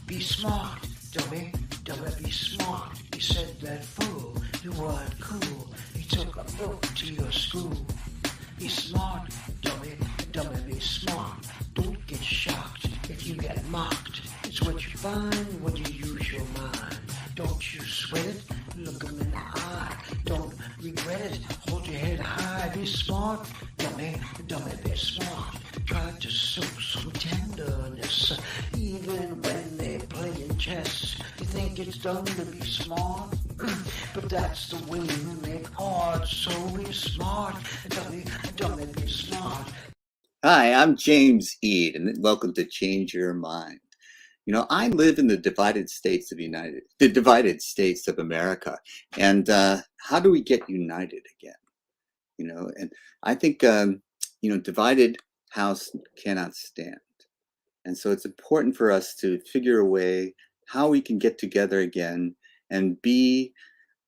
Be smart, dummy, dummy, be smart. He said that fool, you weren't cool. He took a book to your school. Be smart, dummy, dummy, be smart. Don't get shocked if you get mocked. It's what you find when you use your mind. Don't you sweat it, look 'em in the eye. Don't regret it, hold your head high. Be smart, dummy, dummy, be smart. Try to show some tenderness, even when they're playing chess. You think it's dumb to be smart? But that's the way you make art, so be smart, dummy, dummy, be smart. Hi, I'm James Eade, and welcome to Change Your Mind. You know, I live in the divided states of America, and how do we get united again? You know, and I think divided house cannot stand, and so it's important for us to figure a way how we can get together again and be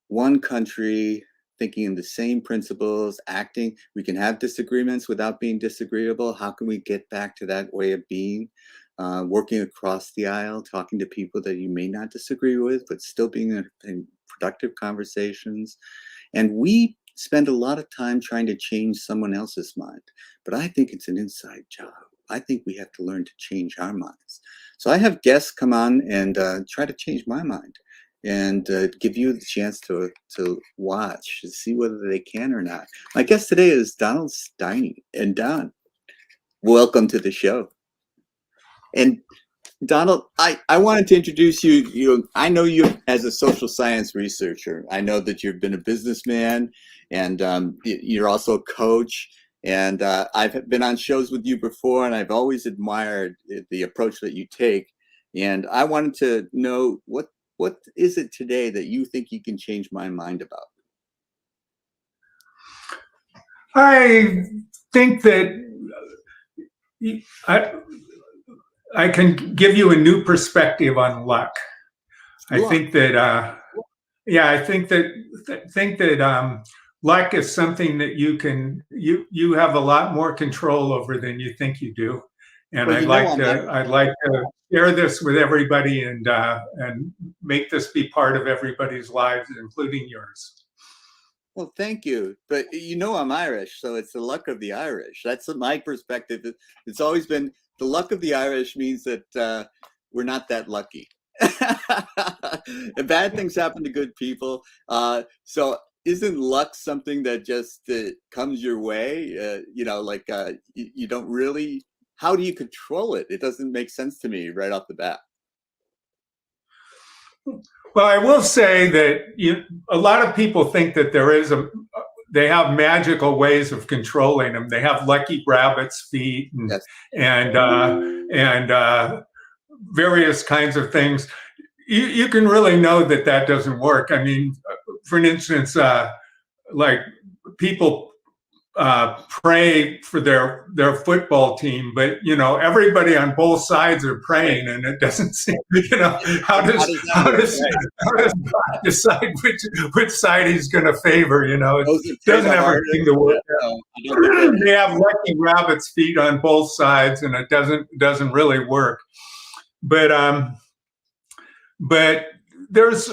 one country, thinking in the same principles, acting. We can have disagreements without being disagreeable. How can we get back to that way of being? Working across the aisle, talking to people that you may not disagree with, but still being in productive conversations. And we spend a lot of time trying to change someone else's mind, but I think it's an inside job. I think we have to learn to change our minds. So I have guests come on and try to change my mind and give you the chance to watch to see whether they can or not. My guest today is Donald Steiny. And Don, welcome to the show. And Donald, I wanted to introduce you. I know you as a social science researcher. I know that you've been a businessman, and you're also a coach. And I've been on shows with you before, and I've always admired the approach that you take. And I wanted to know what is it today that you think you can change my mind about? I think that I can give you a new perspective on luck. I think that, luck is something that you have a lot more control over than you think you do. And I'd like to share this with everybody and make this be part of everybody's lives, including yours. Well, thank you. But I'm Irish, so it's the luck of the Irish. That's my perspective. It's always been the luck of the Irish means that we're not that lucky. Bad things happen to good people. So isn't luck something that just comes your way? You don't really, how do you control it? It doesn't make sense to me right off the bat. Well, I will say that a lot of people think that they have magical ways of controlling them. They have lucky rabbit's feet and various kinds of things. You can really know that doesn't work. I mean, for instance, like people pray for their football team, but everybody on both sides are praying, and it doesn't seem. How does God decide which side he's going to favor? It doesn't ever seem to work out. They have lucky rabbit's feet on both sides, and it doesn't really work. But there's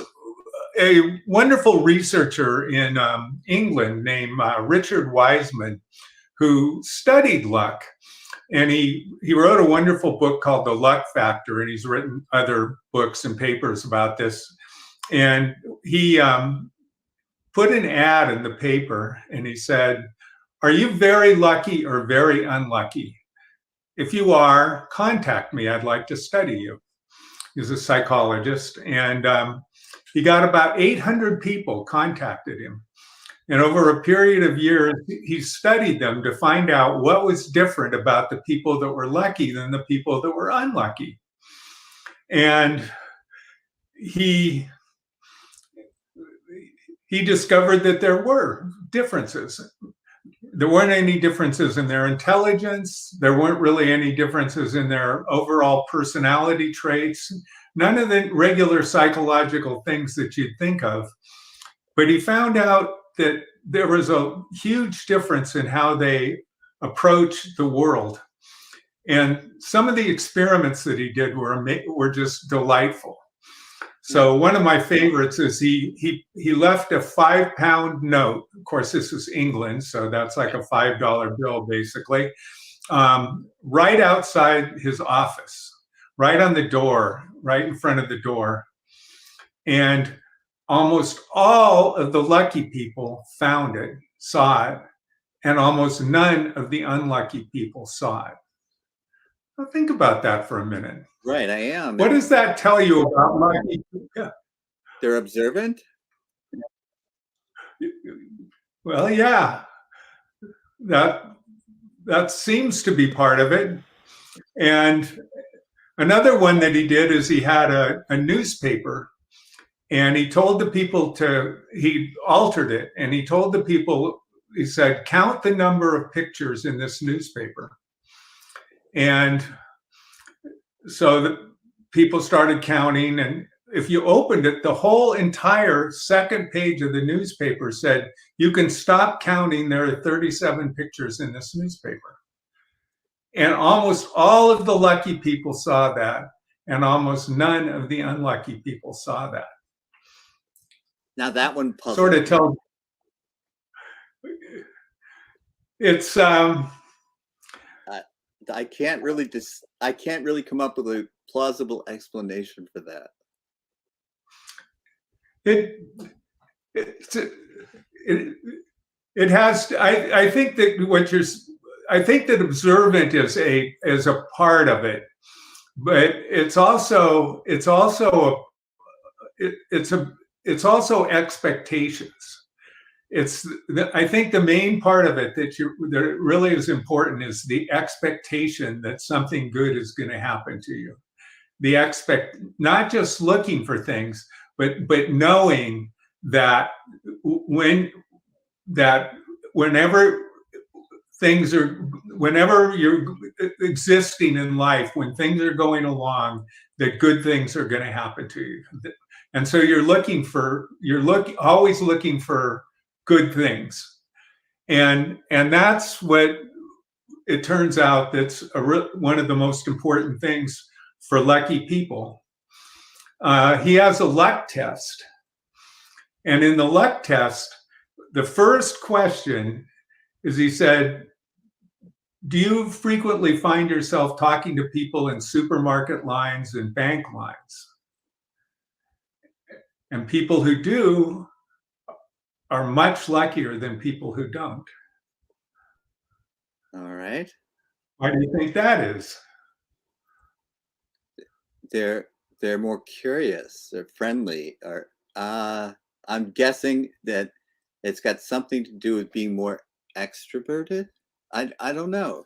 a wonderful researcher in England named Richard Wiseman, who studied luck. And he wrote a wonderful book called The Luck Factor, and he's written other books and papers about this. And he put an ad in the paper, and he said, "Are you very lucky or very unlucky? If you are, contact me. I'd like to study you." He's a psychologist, and he got about 800 people contacted him. And over a period of years, he studied them to find out what was different about the people that were lucky than the people that were unlucky. And he discovered that there were differences. There weren't any differences in their intelligence. There weren't really any differences in their overall personality traits. None of the regular psychological things that you'd think of. But he found out that there was a huge difference in how they approach the world. And some of the experiments that he did were just delightful. So one of my favorites is he left a 5-pound note. Of course, this was England, so that's like a $5 bill, basically, right outside his office, right on the door, right in front of the door. And almost all of the lucky people found it, saw it, and almost none of the unlucky people saw it. Now think about that for a minute. Right, I am. What does that tell you about lucky people? Yeah. They're observant? Well, yeah. That seems to be part of it. And another one that he did is he had a newspaper, and he told the people he altered it, and he told the people, he said, count the number of pictures in this newspaper. And so the people started counting, and if you opened it, the whole entire second page of the newspaper said, you can stop counting, there are 37 pictures in this newspaper. And almost all of the lucky people saw that, and almost none of the unlucky people saw that. Now that one puzzles. Sort of tells. It's I can't really come up with a plausible explanation for that. It has. I think that I think that observant is a part of it, but it's also expectations. I think the main part of it that really is important is the expectation that something good is going to happen to you. Not just looking for things, but knowing that whenever you're existing in life, when things are going along, that good things are going to happen to you. And so you're always looking for good things. And that's what it turns out that's one of the most important things for lucky people. He has a luck test. And in the luck test, the first question is, he said, do you frequently find yourself talking to people in supermarket lines and bank lines? And people who do are much luckier than people who don't. All right. Why do you think that is? They're more curious, they're friendly, or I'm guessing that it's got something to do with being more extroverted. I don't know.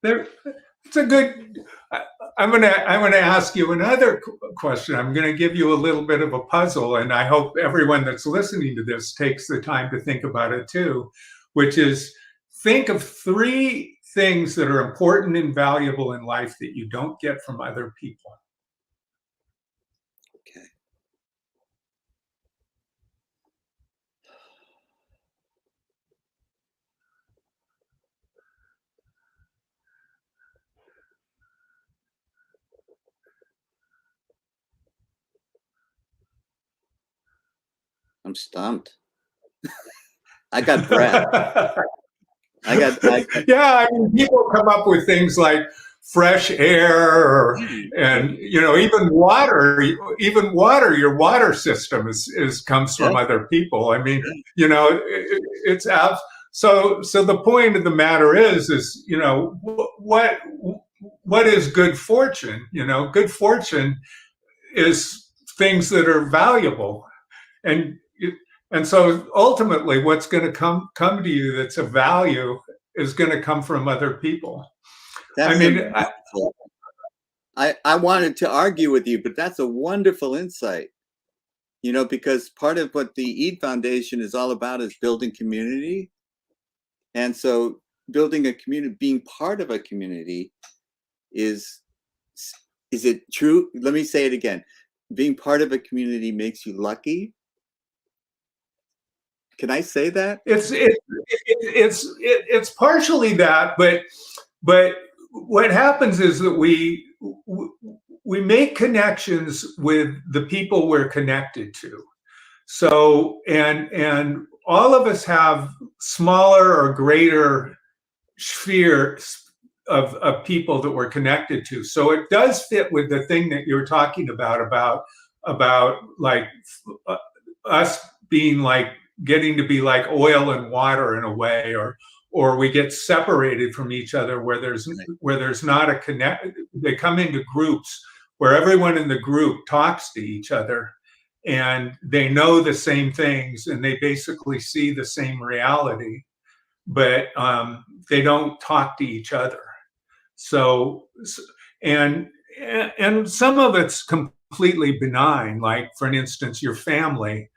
It's a good. I'm gonna ask you another question. I'm gonna give you a little bit of a puzzle, and I hope everyone that's listening to this takes the time to think about it too, which is, think of 3 things that are important and valuable in life that you don't get from other people. Okay. I'm stumped. I got breath. Yeah, I mean, people come up with things like fresh air, and even water. Your water system comes from other people. I mean, it's out. So the point of the matter is what is good fortune? Good fortune is things that are valuable, and so ultimately, what's going to come to you that's of value is going to come from other people. I wanted to argue with you, but that's a wonderful insight. Because part of what the Eade Foundation is all about is building community. And so building a community, being part of a community is it true? Let me say it again. Being part of a community makes you lucky. Can I say that? It's partially that, but what happens is that we make connections with the people we're connected to. So, and all of us have smaller or greater spheres of people that we're connected to. So it does fit with the thing that you're talking about like us being like getting to be like oil and water in a way, or we get separated from each other where there's not a connect. They come into groups where everyone in the group talks to each other and they know the same things and they basically see the same reality, but they don't talk to each other. So, and and some of it's completely benign. Like for instance, your family.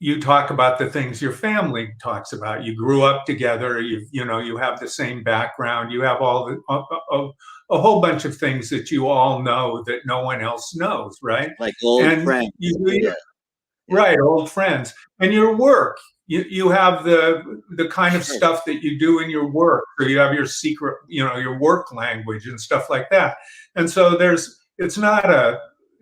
You talk about the things your family talks about. You grew up together. You have the same background. You have all a whole bunch of things that you all know that no one else knows, right? Like old And friends. yeah. Right, old friends. And your work, you have the kind of stuff that you do in your work, or you have your secret, your work language and stuff like that. And so it's not a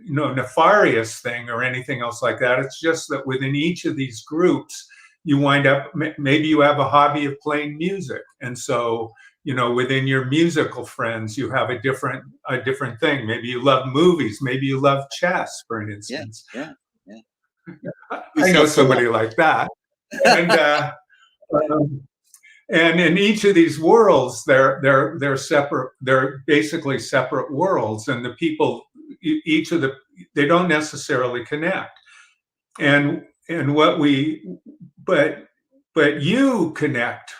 nefarious thing or anything else like that. It's just that within each of these groups, you wind up, maybe you have a hobby of playing music. And so, within your musical friends, you have a different thing. Maybe you love movies, maybe you love chess, for an instance. Yeah. I know somebody like that. And and in each of these worlds, they're separate. They're basically separate worlds, and the people, they don't necessarily connect. And but you connect.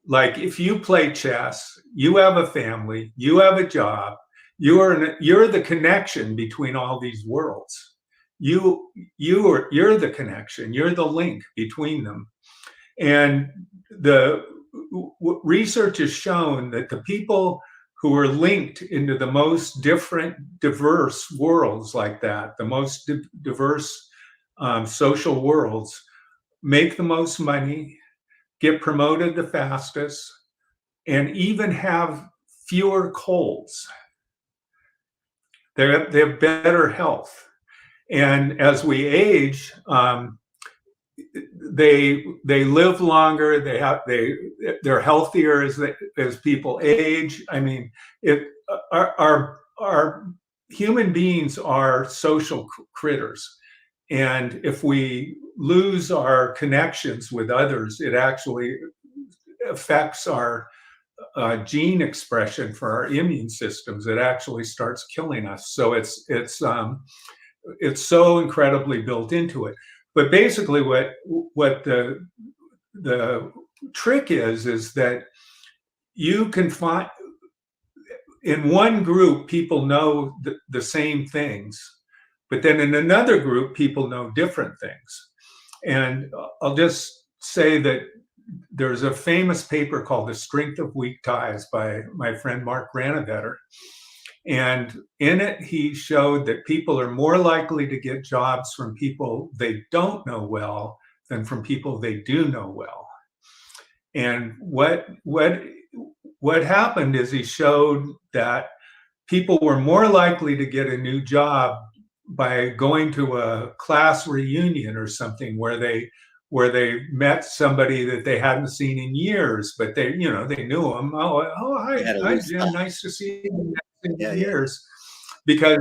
Like if you play chess, you have a family, you have a job, you're the connection between all these worlds. You're the connection, you're the link between them. And the research has shown that the people who are linked into the most diverse worlds like that, the most diverse social worlds, make the most money, get promoted the fastest, and even have fewer colds. They have better health. And as we age, they live longer. They're healthier as people age. I mean, our human beings are social critters, and if we lose our connections with others, it actually affects our gene expression for our immune systems. It actually starts killing us. So it's so incredibly built into it. But basically, what the trick is that you can find in one group people know the same things, but then in another group people know different things. And I'll just say that there's a famous paper called The Strength of Weak Ties by my friend Mark Granovetter. And in it, he showed that people are more likely to get jobs from people they don't know well than from people they do know well. And what happened is he showed that people were more likely to get a new job by going to a class reunion or something where they met somebody that they hadn't seen in years, but they knew him. Hi Jim, nice to see you in years. Because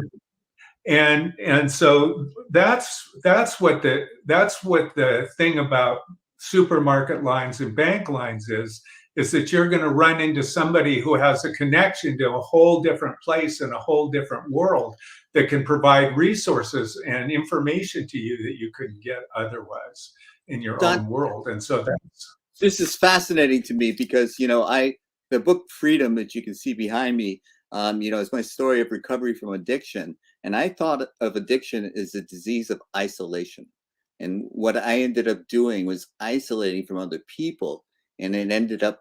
and so that's what the thing about supermarket lines and bank lines is that you're going to run into somebody who has a connection to a whole different place in a whole different world that can provide resources and information to you that you couldn't get otherwise in your own world. And so this is fascinating to me because the book Freedom that you can see behind me, is my story of recovery from addiction. And I thought of addiction as a disease of isolation. And what I ended up doing was isolating from other people, and it ended up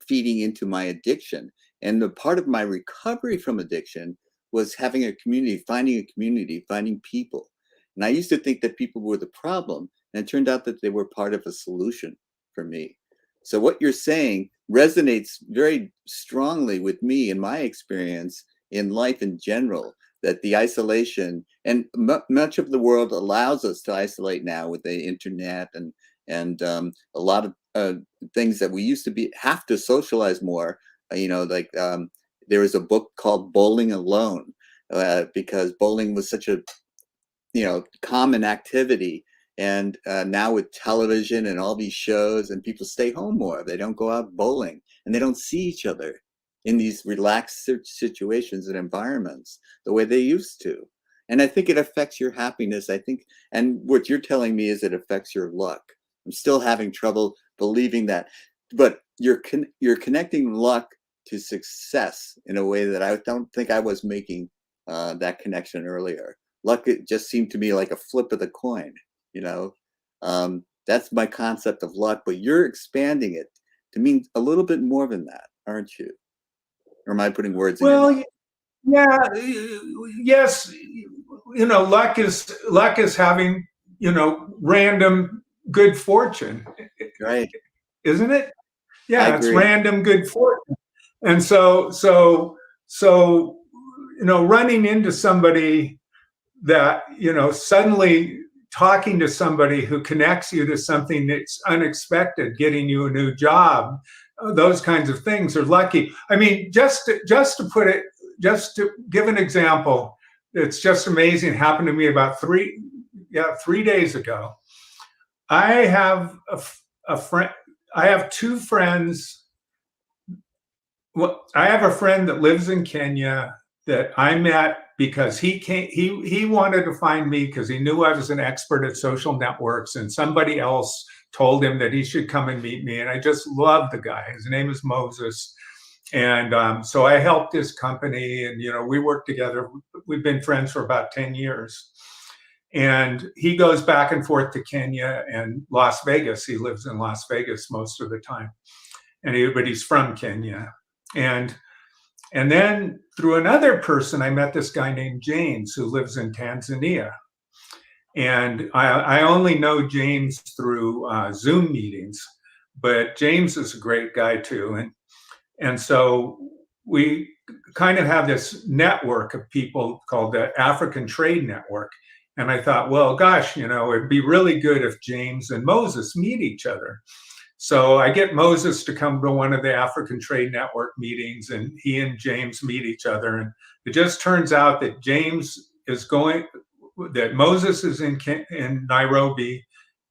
feeding into my addiction. And the part of my recovery from addiction was having a community, finding people. And I used to think that people were the problem, and it turned out that they were part of a solution for me. So what you're saying resonates very strongly with me in my experience in life in general, that the isolation, and much of the world allows us to isolate now with the internet and a lot of things that we used to have to socialize more. Like there was a book called Bowling Alone, because bowling was such a common activity. And now with television and all these shows, and people stay home more, they don't go out bowling, and they don't see each other in these relaxed situations and environments the way they used to. And I think it affects your happiness. I think, and what you're telling me is it affects your luck. I'm still having trouble believing that, but you're connecting luck to success in a way that I don't think I was making that connection earlier. Luck, it just seemed to me like a flip of the coin. That's my concept of luck, but you're expanding it to mean a little bit more than that, aren't you? Or am I putting words in your mouth? Yeah, yes. Luck is having, random good fortune, Right. isn't it? Yeah, I it's agree. random good fortune. And so, running into somebody that, suddenly talking to somebody who connects you to something that's unexpected, getting you a new job, those kinds of things are lucky. I mean, just to give an example, it's just amazing. It happened to me about 3 days ago. I have a friend. I have two friends. Well, I have a friend that lives in Kenya that I met because he wanted to find me because he knew I was an expert at social networks, and somebody else told him that he should come and meet me. And I just love the guy. His name is Moses. And so I helped his company, and we worked together. We've been friends for about 10 years. And he goes back and forth to Kenya and Las Vegas. He lives in Las Vegas most of the time, but he's from Kenya. And then through another person, I met this guy named James who lives in Tanzania. And I only know James through Zoom meetings, but James is a great guy too. And so we kind of have this network of people called the African Trade Network. And I thought, well, gosh, it'd be really good if James and Moses meet each other. So I get Moses to come to one of the African Trade Network meetings, and he and James meet each other. And it just turns out that Moses is in Nairobi,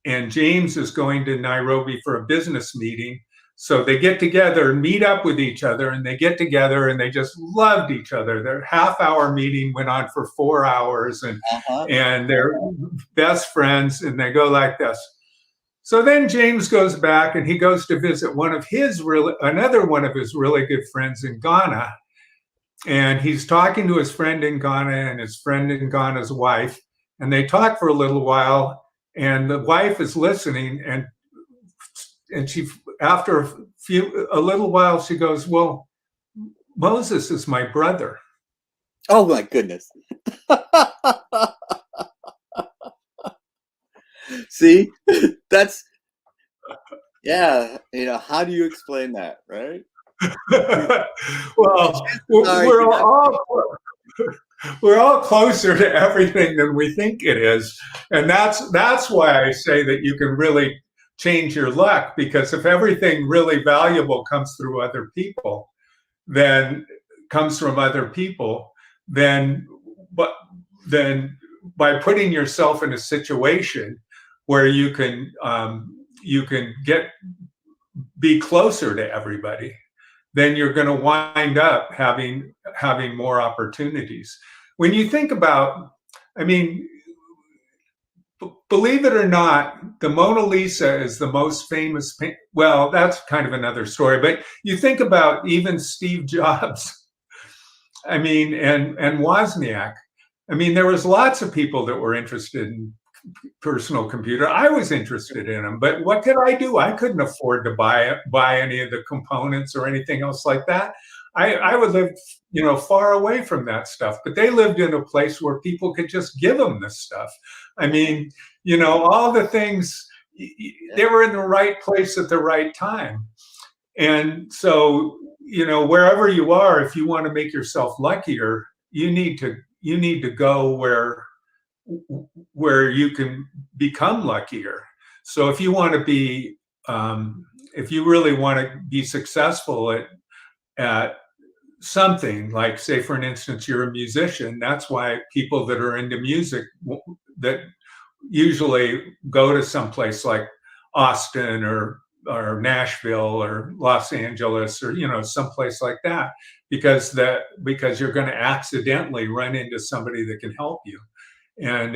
and James is going to Nairobi for a business meeting. So they get together and meet up with each other, and they get together and they just loved each other. Their half-hour meeting went on for 4 hours, and they're best friends, and they go like this. So then James goes back and he goes to visit another one of his really good friends in Ghana. And he's talking to his friend in Ghana and his friend in Ghana's wife. And they talk for a little while, and the wife is listening, and she, after a little while, she goes, well, Moses is my brother. Oh my goodness. See, that's, yeah. How do you explain that, right? Well, we're all closer to everything than we think it is. And that's why I say that you can really change your luck, because if everything really valuable comes from other people, then by putting yourself in a situation where you can be closer to everybody, then you're going to wind up having more opportunities. When you think about, believe it or not, the Mona Lisa is the most famous well, that's kind of another story, but you think about even Steve Jobs, and Wozniak. There was lots of people that were interested in personal computer. I was interested in them, but what could I do? I couldn't afford to buy any of the components or anything else like that. I would live, far away from that stuff, but they lived in a place where people could just give them this stuff. All the things, they were in the right place at the right time. And so, wherever you are, if you want to make yourself luckier, you need to go where you can become luckier. So if you want to be, if you really want to be successful at something, like, say, for an instance, you're a musician, that's why people that are into music that usually go to someplace like Austin or Nashville or Los Angeles, or someplace like that, because you're going to accidentally run into somebody that can help you. And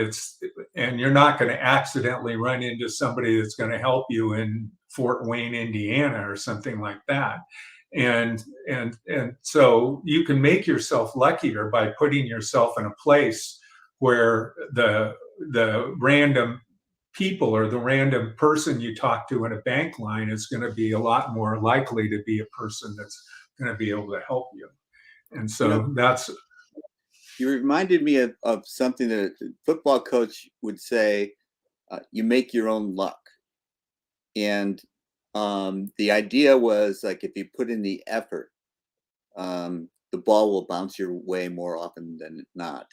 you're not going to accidentally run into somebody that's going to help you in Fort Wayne, Indiana, or something like that. And so you can make yourself luckier by putting yourself in a place where the random people or the random person you talk to in a bank line is going to be a lot more likely to be a person that's going to be able to help you. And so that's. You reminded me of something that a football coach would say, you make your own luck. And the idea was, like, if you put in the effort, the ball will bounce your way more often than not.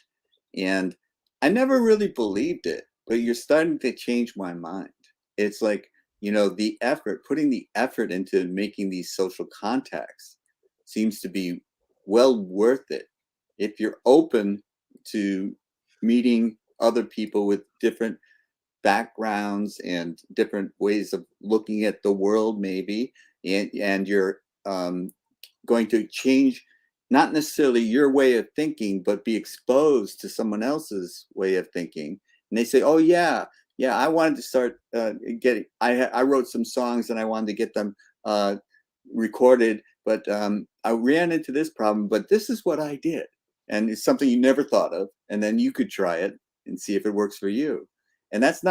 And I never really believed it, but you're starting to change my mind. It's like, the effort, putting the effort into making these social contacts seems to be well worth it. If you're open to meeting other people with different backgrounds and different ways of looking at the world, maybe, and you're going to change not necessarily your way of thinking, but be exposed to someone else's way of thinking. And they say, oh yeah, I wanted to start getting, I wrote some songs and I wanted to get them recorded, but I ran into this problem, but this is what I did. And it's something you never thought of. And then you could try it and see if it works for you. And that's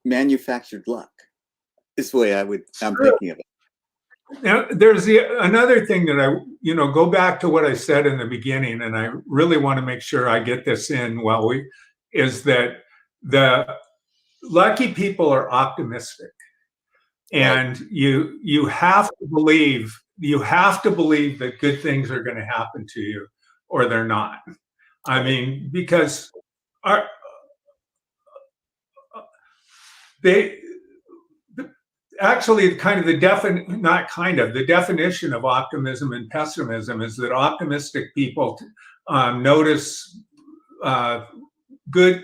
manufactured luck. This way I'm thinking of it. Now, there's another thing that I, go back to what I said in the beginning, and I really want to make sure I get this in is that the lucky people are optimistic. And right. You have to believe that good things are going to happen to you, or they're not. I mean, because actually, the definition of optimism and pessimism is that optimistic people notice good,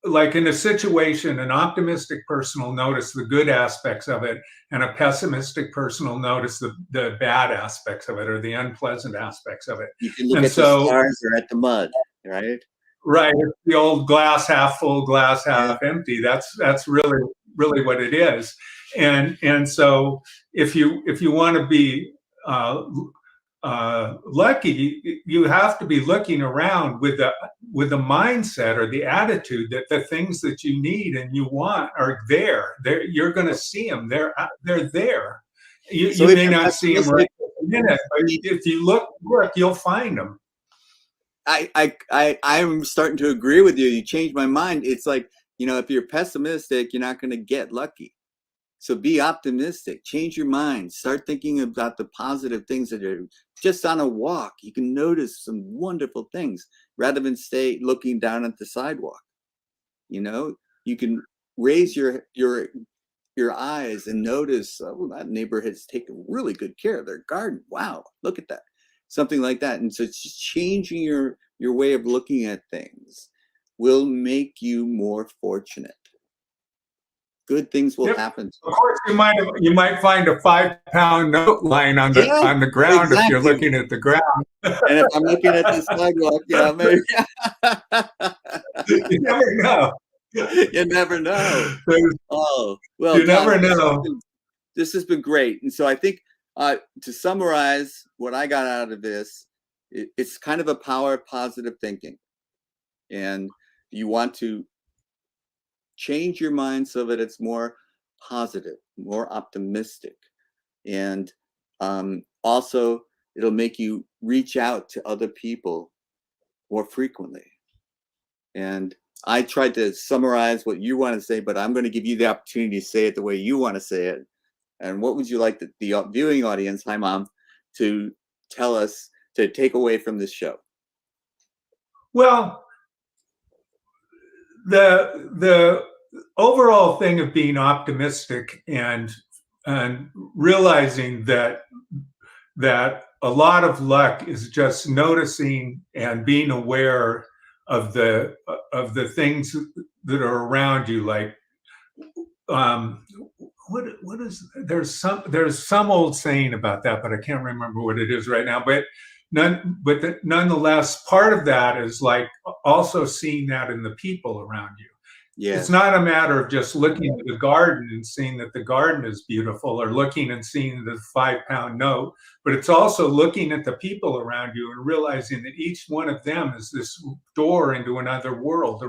like in a situation, an optimistic person will notice the good aspects of it, and a pessimistic person will notice the bad aspects of it, or the unpleasant aspects of it. You can look at the stars or at the mud, right? Right. It's the old glass half full, glass half empty. That's really what it is. And so if you want to be lucky, you have to be looking around with the mindset or the attitude that the things that you need and you want are there. You're going to see them. They're there. You may not see them right in a minute, but if you look, you'll find them. I'm starting to agree with you. You changed my mind. It's like, if you're pessimistic, you're not going to get lucky. So be optimistic, change your mind, start thinking about the positive things that are just on a walk. You can notice some wonderful things rather than stay looking down at the sidewalk. You can raise your eyes and notice, oh, that neighbor has taken really good care of their garden. Wow, look at that. Something like that. And so it's just changing your way of looking at things will make you more fortunate. Good things will happen. Of course, you might find a 5-pound note lying on the ground, exactly. If you're looking at the ground. And if I'm looking at the sidewalk, maybe. You never know. You never know. Oh, well, you never know. This has been great. And so I think to summarize what I got out of this, it's kind of a power of positive thinking. And you want to change your mind so that it's more positive, more optimistic. And also, it'll make you reach out to other people more frequently. And I tried to summarize what you want to say, but I'm going to give you the opportunity to say it the way you want to say it. And what would you like the viewing audience, hi Mom, to tell us to take away from this show? Well, the overall thing of being optimistic and realizing that a lot of luck is just noticing and being aware of the things that are around you, like what is there's some old saying about that, but I can't remember what it is right now. But nonetheless, part of that is like also seeing that in the people around you. Yeah. It's not a matter of just looking at the garden and seeing that the garden is beautiful, or looking and seeing the 5-pound note, but it's also looking at the people around you and realizing that each one of them is this door into another world, a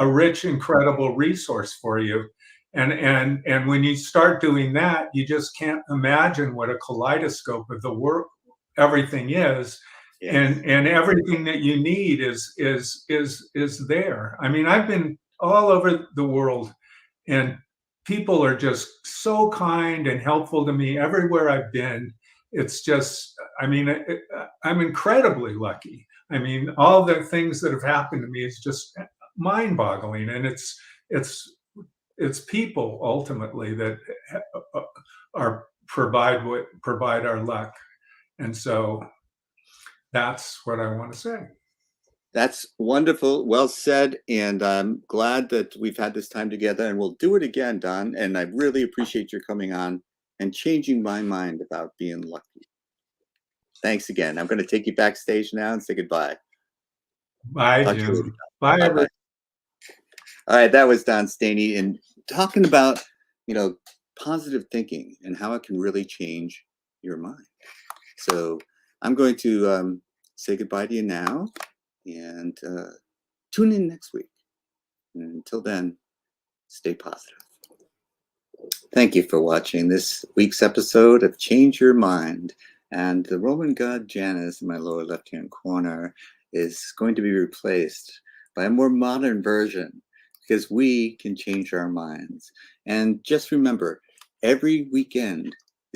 rich, incredible resource for you. And when you start doing that, you just can't imagine what a kaleidoscope of the world everything is. Yes. And everything that you need is there. I mean, I've been all over the world, and people are just so kind and helpful to me everywhere I've been. It's just, I mean, I'm incredibly lucky. I mean, all the things that have happened to me is just mind-boggling, and it's people ultimately that provide our luck. And so that's what I want to say. That's wonderful. Well said. And I'm glad that we've had this time together, and we'll do it again, Don. And I really appreciate your coming on and changing my mind about being lucky. Thanks again. I'm going to take you backstage now and say goodbye. Bye, Jim. Bye, everybody. All right. That was Don Staney, and talking about, positive thinking and how it can really change your mind. So I'm going to say goodbye to you now, and tune in next week. And until then, stay positive. Thank you for watching this week's episode of Change Your Mind. And the Roman god Janus in my lower left-hand corner is going to be replaced by a more modern version, because we can change our minds. And just remember, every weekend